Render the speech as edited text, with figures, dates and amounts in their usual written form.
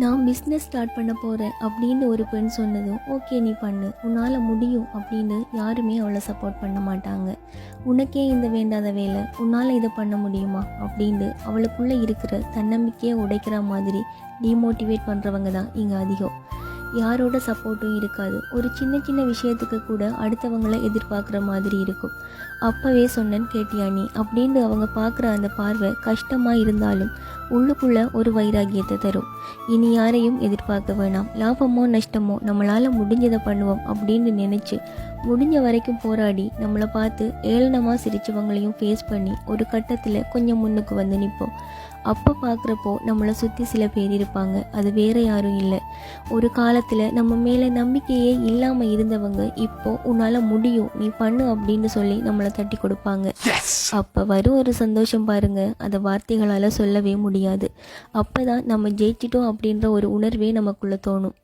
நான் business start பண்ண போகிறேன் அப்படின்னு ஒரு பெண் சொன்னதும், ஓகே நீ பண்ணு, உன்னால் முடியும் அப்படின்னு யாருமே அவளை சப்போர்ட் பண்ண மாட்டாங்க. உனக்கே இந்த வேண்டாத வேலை, உன்னால் இதை பண்ண முடியுமா அப்படின்னு அவளுக்குள்ளே இருக்கிற தன்னம்பிக்கையை உடைக்கிற மாதிரி டிமோட்டிவேட் பண்ணுறவங்க தான் இங்கே அதிகம். யாரோட சப்போர்ட்டும் இருக்காது. ஒரு சின்ன சின்ன விஷயத்துக்கு கூட அடுத்தவங்களை எதிர்பார்க்குற மாதிரி இருக்கும். அப்போவே சொன்னேன் கேட்டியா நீ அப்படின்னு அவங்க பார்க்குற அந்த பார்வை கஷ்டமாக இருந்தாலும் உள்ளுக்குள்ளே ஒரு வைராகியத்தை தரும். இனி யாரையும் எதிர்பார்க்க வேணாம், லாபமோ நஷ்டமோ நம்மளால் முடிஞ்சதை பண்ணுவோம் அப்படின்னு நினச்சி முடிஞ்ச வரைக்கும் போராடி நம்மளை பார்த்து ஏளனமாக சிரித்தவங்களையும் ஃபேஸ் பண்ணி ஒரு கட்டத்தில் கொஞ்சம் முன்னுக்கு வந்து நிற்போம். அப்போ பார்க்குறப்போ நம்மளை சுற்றி சில பேர் இருப்பாங்க, அது வேறு யாரும் இல்லை. ஒரு காலத்தில் நம்ம மேலே நம்பிக்கையே இல்லாமல் இருந்தவங்க இப்போ உன்னால் முடியும் நீ பண்ணு அப்படின்னு சொல்லி நம்மளை தட்டி கொடுப்பாங்க. அப்போ வரும் ஒரு சந்தோஷம் பாருங்க, அதை வார்த்தைகளால் சொல்லவே முடியாது. அப்போ தான் நம்ம ஜெயிச்சிட்டோம் அப்படின்ற ஒரு உணர்வே நமக்குள்ளே தோணும்.